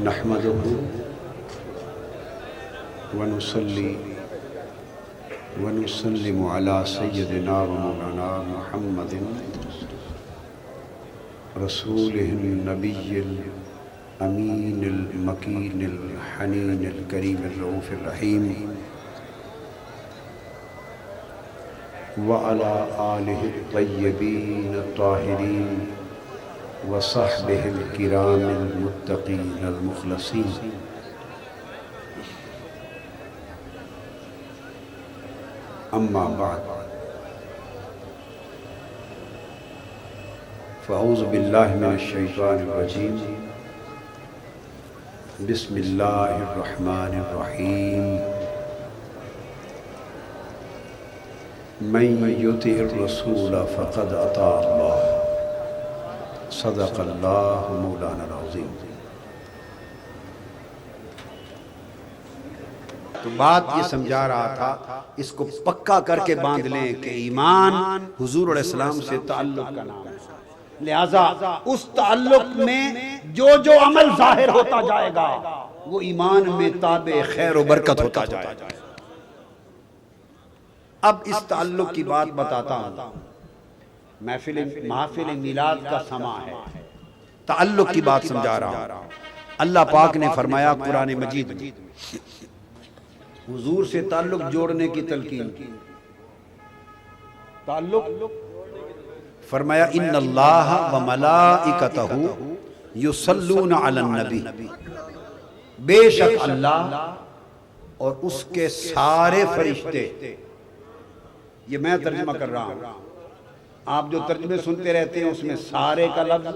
نحمده ونصلي ونسلم على سيدنا ومولانا محمد رسوله النبي الأمين المكين الحنين الكريم الرؤوف الرحيم وعلى آله الطيبين الطاهرين وصحبه الكرام المتقين المخلصين أما بعد فأعوذ بالله من الشيطان الرجيم بسم الله الرحمن الرحيم من يطع الرسول فقد أطاع الله صدق الله مولانا العظيم۔ تو بات یہ سمجھا رہا تھا، اس کو پکا کر کے باندھ لیں کہ ایمان حضور علیہ السلام سے تعلق کا نام ہے، لہٰذا اس تعلق میں جو عمل ظاہر ہوتا جائے گا وہ ایمان میں تابع خیر و برکت ہوتا جائے گا۔ اب اس تعلق کی بات بتاتا ہوں، محفل میلاد کا سما ہے، تعلق کی بات سمجھا رہا ہوں۔ اللہ پاک نے فرمایا قرآن مجید میں حضور سے تعلق جوڑنے کی تلقین کی، تعلق فرمایا ان اللہ و ملائکتہ یصلون علی النبی، بے شک اللہ اور اس کے سارے فرشتے، یہ میں ترجمہ کر رہا ہوں، آپ جو ترجمے سنتے رہتے ہیں اس میں سارے کا لفظ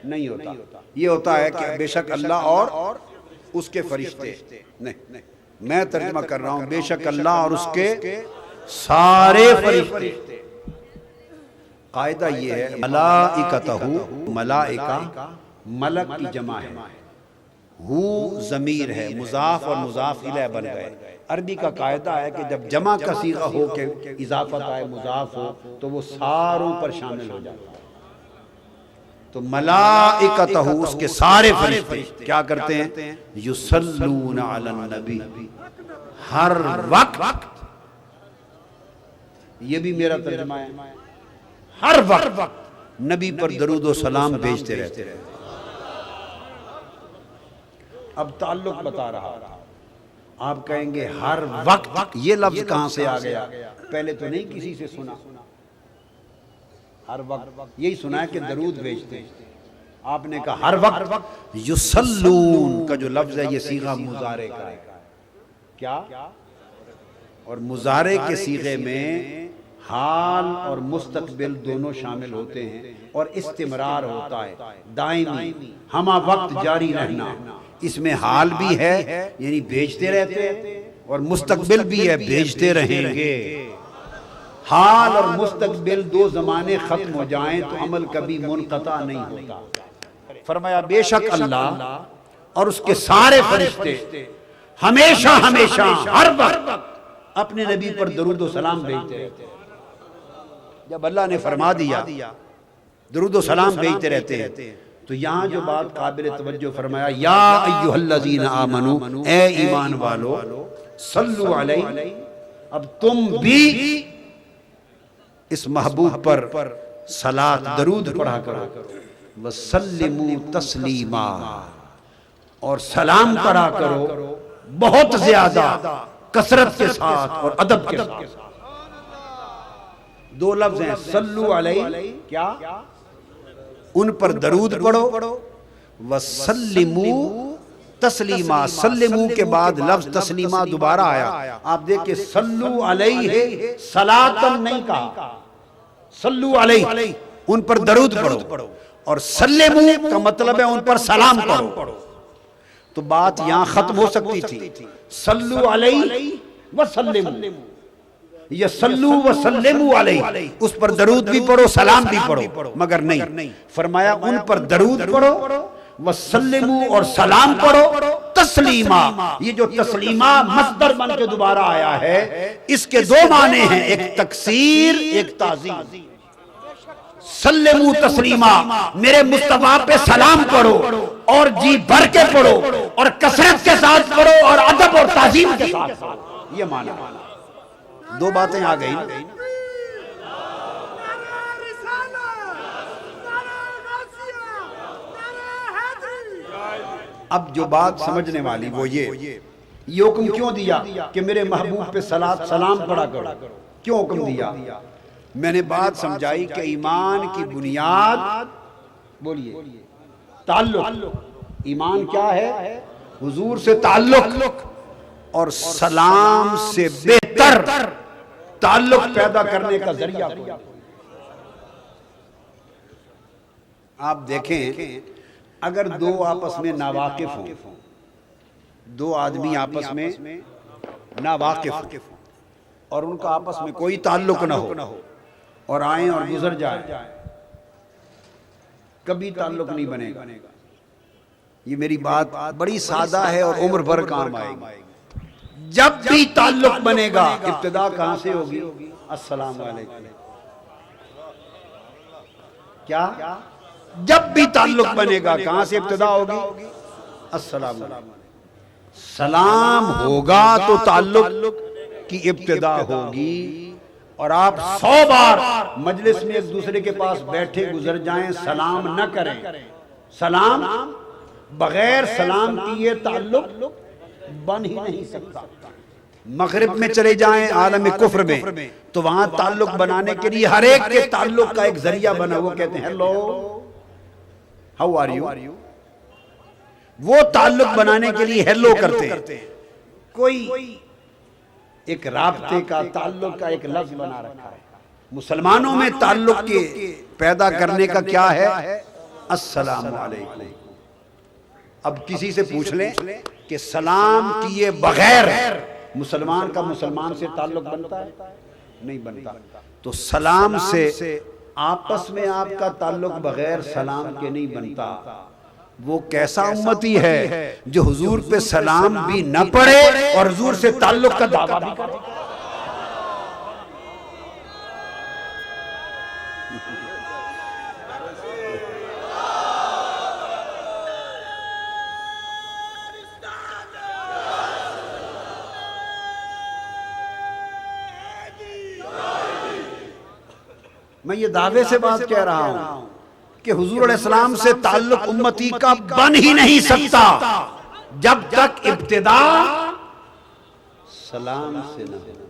نہیں ہوتا، یہ ہوتا ہے کہ بے شک اللہ اور اس کے فرشتے، نہیں میں ترجمہ کر رہا ہوں بے شک اللہ اور اس کے سارے فرشتے۔ قاعدہ یہ ہے ملائکتہ، ملائکہ ملک کی جمع ہے، ہو ضمیر ہے، مضاف اور مضاف الیہ بن گئے۔ عربی کا قاعدہ ہے کہ جب جمع کا صیغہ ہو کہ اضافت آئے، مضاف ہو تو وہ ساروں پر شامل ہو جاتا ہے۔ تو ملائکتہ اس کے سارے فرشتے کیا کرتے ہیں؟ یصلون علی النبی، ہر وقت، یہ بھی میرا ترجمہ ہے، ہر وقت نبی پر درود و سلام بھیجتے رہتے ہیں۔ اب تعلق بتا رہا، آپ کہیں گے ہر وقت، یہ لفظ کہاں سے آ گیا؟ پہلے تو نہیں کسی سے سنا، ہر وقت یہی سنا ہے کہ درود بھیجتے ہیں، آپ نے کہا ہر وقت۔ یصلون کا جو لفظ ہے یہ صیغہ مضارع کا ہے، کیا؟ اور مضارع کے صیغے میں حال اور مستقبل دونوں شامل ہوتے ہیں اور استمرار ہوتا ہے، دائمی ہمہ وقت جاری رہنا۔ اس میں حال بھی ہے یعنی بھیجتے رہتے ہیں، اور مستقبل بھی ہے بھیجتے رہیں گے۔ حال اور مستقبل دو زمانے ختم ہو جائیں تو عمل کبھی منقطع نہیں ہوتا۔ فرمایا بے شک اللہ اور اس کے سارے فرشتے ہمیشہ ہر وقت اپنے نبی پر درود و سلام بھیجتے رہتے ہیں۔ جب اللہ نے فرما دیا درود و سلام بھیجتے رہتے ہیں تو یہاں جو بات قابل توجہ فرمایا، یا ایھا الذین آمنو، اے ایمان والو، صلو علیہ، اب تم بھی اس محبوب پر صلاۃ درود پڑھا کرو، وسلموا تسلیما، اور سلام پڑھا کرو بہت زیادہ کثرت کے ساتھ اور ادب کے ساتھ۔ دو لفظ ہیں، صلو علیہ، کیا؟ ان پر درود پڑھو، وسلموا تسلیما، سلمو کے بعد لفظ تسلیمہ دوبارہ آیا، آپ دیکھیں صلو علیہ صلاۃً نہیں کہا، صلو علیہ ان پر درود پڑھو، اور سلمو کا مطلب ہے ان پر سلام پڑھو۔ تو بات یہاں ختم ہو سکتی تھی، صلو علیہ وسلمو، یا صلو وسلمو علیہ، اس پر درود بھی پڑھو سلام بھی پڑھو، مگر نہیں، فرمایا ان پر درود پڑھو وسلمو اور سلام پڑھو تسلیما۔ یہ جو تسلیمہ مصدر بن کے دوبارہ آیا ہے، اس کے دو معنی ہیں، ایک تکثیر ایک تعظیم۔ سلمو تسلیما، میرے مصطفیٰ پہ سلام پڑھو اور جی بھر کے پڑھو اور کثرت کے ساتھ پڑھو اور ادب اور تعظیم کے ساتھ پڑھو۔ یہ معنی دو باتیں آ گئی۔ اب جو بات سمجھنے والی وہ یہ حکم کیوں دیا کہ میرے محبوب پہ سلام پڑھا کرو؟ کیوں حکم دیا؟ میں نے بات سمجھائی کہ ایمان کی بنیاد، بولیے، تعلق۔ ایمان کیا ہے؟ حضور سے تعلق، اور سلام سے بہتر تعلق پیدا کرنے کا ذریعہ کوئی۔ آپ دیکھیں اگر دو آپس میں ناواقف ہوں، دو آدمی آپس میں ناواقف ہوں اور ان کا آپس میں کوئی تعلق نہ ہو اور آئیں اور گزر جائیں، کبھی تعلق نہیں بنے گا۔ یہ میری بات بڑی سادہ ہے اور عمر بھر کام آئے گی۔ جب بھی تعلق بنے گا ابتدا کہاں سے ہوگی؟ السلام علیکم۔ کیا؟ جب بھی تعلق بنے گا کہاں سے ابتدا ہوگی؟ السلام علیکم۔ سلام ہوگا تو تعلق کی ابتدا ہوگی۔ اور آپ 100 بار مجلس میں ایک دوسرے کے پاس بیٹھے گزر جائیں، سلام نہ کریں، سلام بغیر سلام کیے تعلق بن ہی نہیں سکتا۔ مغرب میں چلے جائیں عالم کفر میں تو وہاں تعلق بنانے کے لیے ہر ایک کے تعلق کا ایک ذریعہ بنا، وہ کہتے ہیں ہیلو ہاؤ آر یو، وہ تعلق بنانے کے لیے ہیلو کرتے ہیں۔ کوئی ایک رابطے کا تعلق کا ایک لفظ بنا رکھا ہے۔ مسلمانوں میں تعلق کے پیدا کرنے کا کیا ہے؟ السلام علیکم۔ اب کسی سے پوچھ لیں کہ سلام کیے بغیر مسلمان کا مسلمان سے تعلق بنتا ہے؟ نہیں بنتا۔ تو سلام سے آپس میں آپ کا تعلق بغیر سلام کے نہیں بنتا۔ وہ کیسا امتی ہے جو حضور پہ سلام بھی نہ پڑھے اور حضور سے تعلق کا دعویٰ بھی کرے۔ میں یہ دعوے سے بات کہہ رہا ہوں کہ حضور علیہ السلام سے تعلق امتی کا بن ہی نہیں سکتا جب تک ابتدا سلام سے نہ ہو۔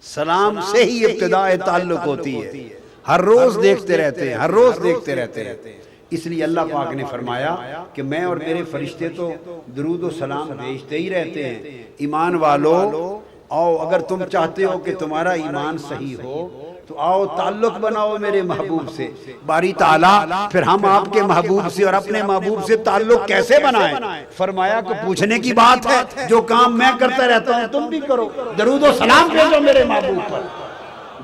سلام سے ہی ابتدا تعلق ہوتی ہے۔ ہر روز دیکھتے رہتے ہیں، ہر روز دیکھتے رہتے ہیں۔ اس لیے اللہ پاک نے فرمایا کہ میں اور میرے فرشتے تو درود و سلام بھیجتے ہی رہتے ہیں۔ ایمان والو آؤ، اگر تم چاہتے ہو کہ تمہارا ایمان صحیح ہو تو آؤ تعلق بناؤ میرے محبوب سے۔ باری تعالیٰ پھر ہم آپ کے محبوب سے اور اپنے محبوب سے تعلق کیسے بنائیں؟ فرمایا کہ پوچھنے کی بات ہے، جو کام میں کرتا رہتا ہوں تم بھی کرو۔ درود و سلام بھیجو میرے محبوب پر۔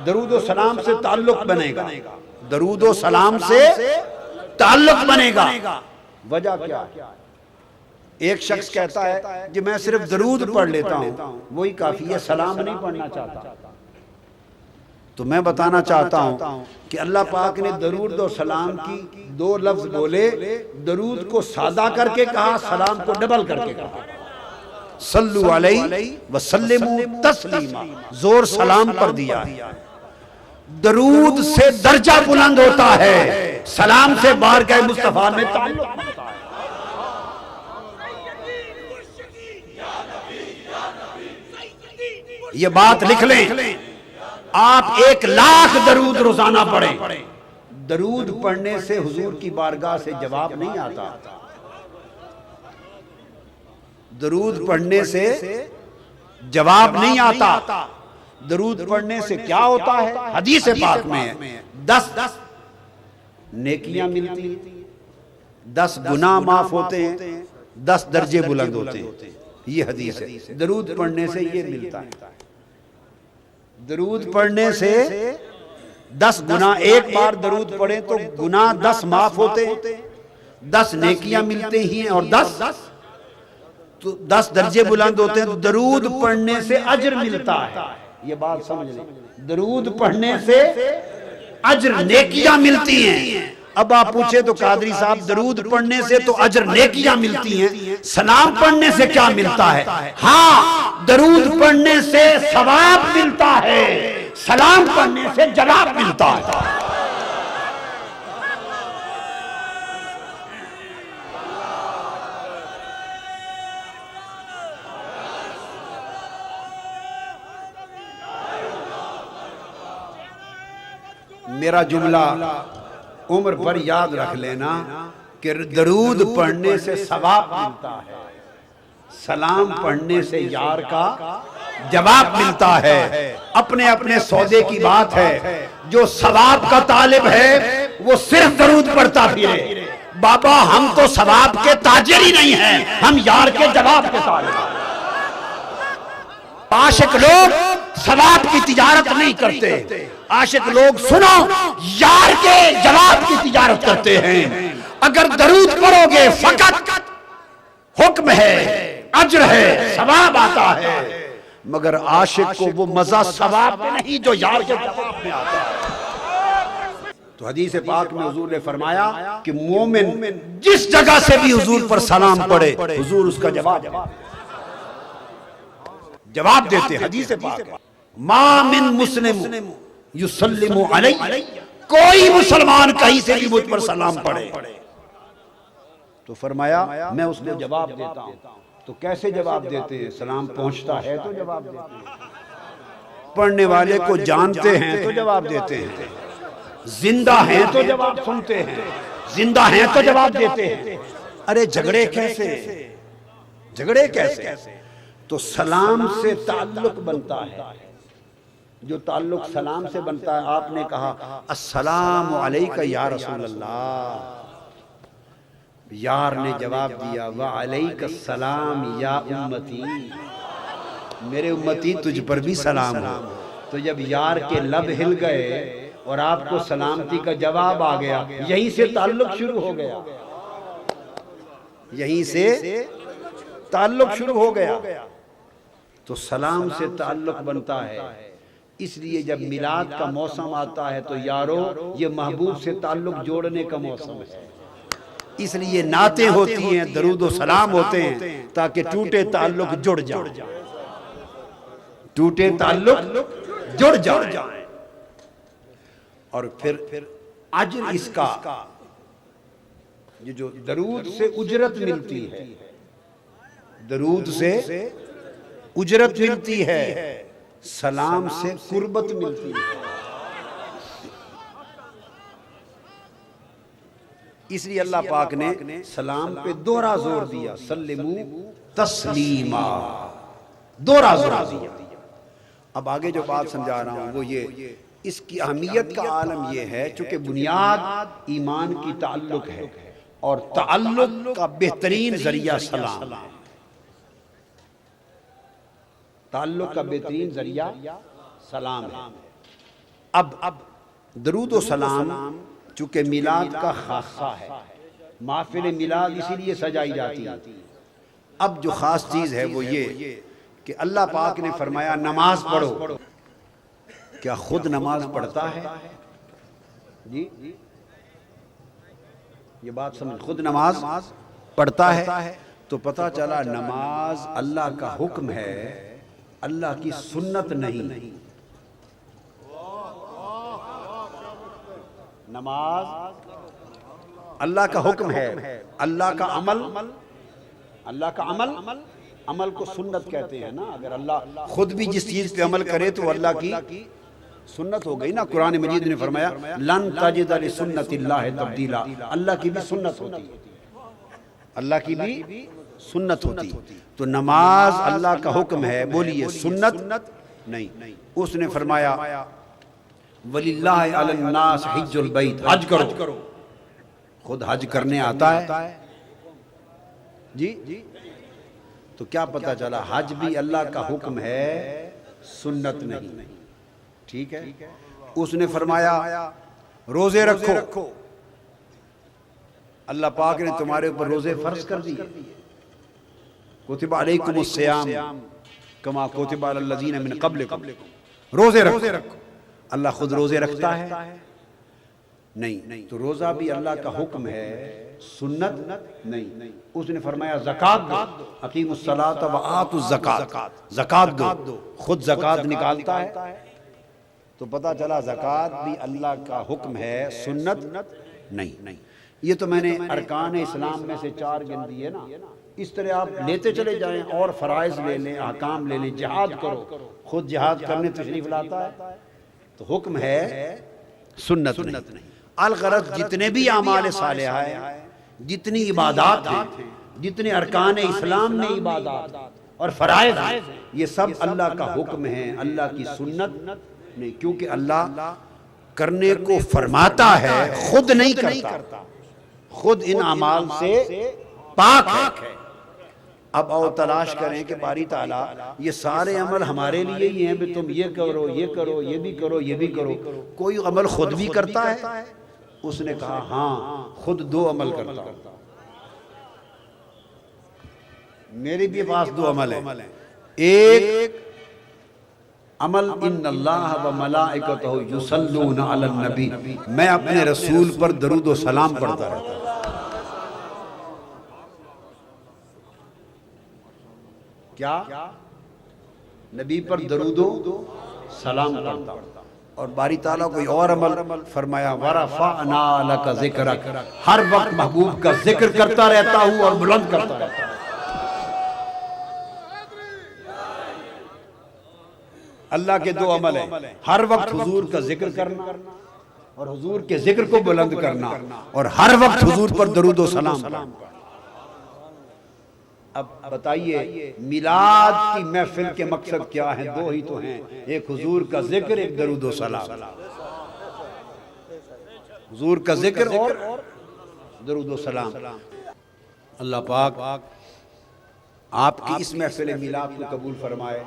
درود و سلام سے تعلق بنے گا، درود و سلام سے تعلق بنے گا۔ وجہ کیا ہے؟ ایک شخص کہتا ہے کہ میں صرف درود پڑھ لیتا ہوں، وہی کافی ہے، سلام نہیں پڑھنا چاہتا۔ تو میں بتانا چاہتا ہوں کہ اللہ پاک نے درود و سلام کی دو لفظ بولے، درود کو سادہ کر کے کہا، سلام کو ڈبل کر کے کہا۔ صلو علیہ وسلموا تسلیما، زور سلام پر دیا ہے۔ درود سے درجہ بلند ہوتا ہے، سلام سے بارگاہ مصطفیٰ میں تعلق ہوتا ہے۔ یہ بات لکھ لیں، آپ 1,00,000 درود روزانہ پڑھیں، درود پڑھنے سے حضور کی بارگاہ سے جواب نہیں آتا۔ درود پڑھنے سے جواب نہیں آتا۔ درود پڑھنے سے کیا ہوتا ہے؟ حدیث پاک میں ہے 10 نیکیاں ملتی ہیں، 10 گناہ معاف ہوتے ہیں، 10 درجے بلند ہوتے ہیں۔ یہ حدیث ہے، درود پڑھنے سے یہ ملتا ہے۔ درود پڑھنے سے 10 گناہ، ایک بار درود پڑھیں تو گناہ 10 معاف ہوتے ہیں، 10 نیکیاں ملتے ہیں اور 10 درجے بلند ہوتے ہیں۔ درود پڑھنے سے اجر ملتا ہے، یہ بات سمجھ لیں، درود پڑھنے سے اجر نیکیاں ملتی ہیں۔ اب آپ پوچھے تو قادری صاحب درود پڑھنے سے تو اجر نیکیاں ملتی ہیں، سلام پڑھنے سے کیا ملتا ہے؟ ہاں، درود پڑھنے سے ثواب ملتا ہے، سلام پڑھنے سے جواب ملتا ہے۔ میرا جملہ عمر بھر یاد رکھ لینا کہ درود پڑھنے سے ثواب ملتا ہے، سلام پڑھنے سے یار کا جواب ملتا ہے۔ اپنے اپنے سودے کی بات ہے، جو ثواب کا طالب ہے وہ صرف درود پڑھتا پھرے۔ بابا ہم تو ثواب کے تاجر ہی نہیں ہیں، ہم یار کے جواب کے طالب ہیں۔ عاشق لوگ ثواب کی تجارت نہیں کرتے، عاشق لوگ سنو یار کے جواب کی تجارت کرتے ہیں۔ اگر درود پڑھو گے فقط حکم ہے، اجر ہے، ثواب آتا ہے، مگر عاشق کو وہ مزہ ثواب میں نہیں جو یار کے جواب میں آتا ہے۔ تو حدیث پاک میں حضور نے فرمایا کہ مومن جس جگہ سے بھی حضور پر سلام پڑھے حضور اس کا جواب دیتے۔ حدیث پاک ما من مسلم یسلم علی، کوئی مسلمان کہیں سے بھی مجھ پر سلام پڑھے تو فرمایا میں اس کو جواب دیتا ہوں۔ تو کیسے جواب دیتے ہیں؟ سلام پہنچتا ہے تو جواب دیتے ہیں، پڑھنے والے کو جانتے ہیں تو جواب دیتے ہیں، زندہ ہیں تو جواب سنتے ہیں، زندہ ہیں تو جواب دیتے ہیں۔ ارے جھگڑے کیسے؟ تو سلام سے تعلق بنتا ہے، جو تعلق سلام سے بنتا ہے۔ آپ نے کہا السلام علیکہ یا رسول اللہ، یار نے جواب دیا وعلیک السلام یا امتی، میرے امتی تجھ پر بھی سلام ہو۔ تو جب یار کے لب ہل گئے اور آپ کو سلامتی کا جواب آ گیا، یہیں سے تعلق شروع ہو گیا، یہیں سے تعلق شروع ہو گیا۔ تو سلام سے تعلق بنتا ہے۔ اس لیے جب میلاد کا موسم آتا ہے تو یارو یہ محبوب سے تعلق جوڑنے کا موسم ہے، اس لیے نعتیں ہوتی ہیں، درود و سلام ہوتے ہیں تاکہ ٹوٹے تعلق جڑ جائیں، ٹوٹے تعلق جڑ جائیں۔ اور پھر اجر اس کا، یہ جو درود سے اجرت ملتی ہے، درود سے اجرت ملتی ہے، سلام سے قربت ملتی ہے۔ اس لیے اللہ پاک نے سلام پہ دوہرا زور دیا، سلمو تسلیما، دوہرا زور دیا۔ اب آگے جو بات سمجھا رہا ہوں وہ یہ، اس کی اہمیت کا عالم یہ ہے چونکہ بنیاد ایمان کی تعلق ہے، اور تعلق کا بہترین ذریعہ سلام ہے، تعلق کا بہترین ذریعہ سلام ہے۔ اب درود و سلام چونکہ میلاد کا خاصہ ہے، محفل میلاد اسی لیے سجائی جاتی ہے۔ اب جو خاص چیز ہے وہ یہ کہ اللہ پاک نے فرمایا نماز پڑھو، کیا خود نماز پڑھتا ہے؟ جی یہ بات سمجھ، خود نماز پڑھتا ہے تو پتہ چلا نماز اللہ کا حکم ہے، اللہ کی سنت نہیں۔ نماز اللہ کا حکم ہے، اللہ کا عمل، اللہ کا عمل کو سنت کہتے ہیں نا۔ اگر اللہ خود بھی جس چیز پہ عمل کرے تو اللہ کی سنت ہو گئی نا۔ قرآن مجید نے فرمایا لن تجد لسنت اللہ تبدیلا، اللہ کی بھی سنت ہوتی ہے، اللہ کی بھی سنت ہوتی۔ تو نماز اللہ کا حکم ہے، بولیے سنت نہیں۔ اس نے فرمایا وَلِلَّهِ عَلَى النَّاسِ حِجُّ الْبَيْتِ، حج کرو، خود حج کرنے آتا ہے جی۔ تو کیا پتہ چلا حج بھی اللہ کا حکم ہے، سنت نہیں، ٹھیک ہے۔ اس نے فرمایا روزے رکھو، اللہ پاک نے تمہارے اوپر روزے فرض کر دیے، کتب علیکم الصیام کما کتب علی الذین من قبلکم، روزے رکھو۔ اللہ خود روزے رکھتا ہے، نہیں، تو روزہ بھی اللہ کا حکم ہے، سنت نہیں۔ اس نے فرمایا زکوٰۃ دو، اقیموا الصلاۃ وآتوا الزکوٰۃ، زکوٰۃ دو، خود زکوٰۃ نکالتا ہے، تو پتہ چلا زکوٰۃ بھی اللہ کا حکم ہے، سنت نہیں۔ یہ تو میں نے ارکان اسلام میں سے 4 گن دیے نا، اس طرح آپ لیتے چلے جائیں اور فرائض لے لیں، احکام لے لیں، جہاد کرو، خود جہاد کرنے تشریف لاتا ہے، تو حکم ہے سنت نہیں۔ الغرض جتنے بھی اعمال صالحہ ہیں، جتنی عبادات ہیں، جتنے ارکان اسلام میں عبادات اور فرائض ہیں، یہ سب اللہ کا حکم ہے، اللہ کی سنت نہیں، کیونکہ اللہ کرنے کو فرماتا ہے، خود نہیں کرتا، خود ان اعمال سے پاک ہے۔ اب آؤ تلاش کریں کہ باری تعالیٰ یہ سارے عمل ہمارے لیے ہی ہیں، بھی تم یہ کرو، یہ کرو، یہ بھی کرو، یہ بھی کرو، کوئی عمل خود بھی کرتا ہے؟ اس نے کہا ہاں، خود 2 عمل کرتا ہوں، میرے بھی پاس 2 عمل ہیں۔ ایک عمل ان اللہ و ملائکتہ یصلون علی النبی، میں اپنے رسول پر درود و سلام پڑھتا رہتا ہوں۔ کیا؟ نبی پر درود و سلام پڑھتا ہوں۔ اور باری تعالیٰ کوئی اور عمل فرمایا وَرَفَعْنَا لَكَ ذِكْرَكَ، ہر وقت محبوب کا ذکر کرتا رہتا ہوں اور بلند کرتا رہتا ہوں۔ اللہ کے 2 عمل ہیں، ہر وقت حضور کا ذکر کرنا اور حضور کے ذکر کو بلند کرنا، اور ہر وقت حضور پر درود و سلام پڑھنا۔ اب بتائیے میلاد کی محفل کے مقصد کیا ہیں؟ 2 ہی تو ہیں، ایک حضور کا ذکر، ایک درود و سلام۔ حضور کا ذکر اور درود و سلام۔ اللہ پاک آپ کی اس محفل میلاد کو قبول فرمائے،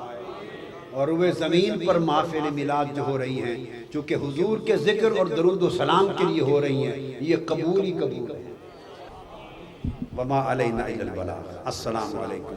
اور وہ زمین پر محفل میلاد جو ہو رہی ہیں، چونکہ حضور کے ذکر اور درود و سلام کے لیے ہو رہی ہیں، یہ قبول ہی قبول ہے۔ وما علینا الا البلاغ۔ السلام علیکم۔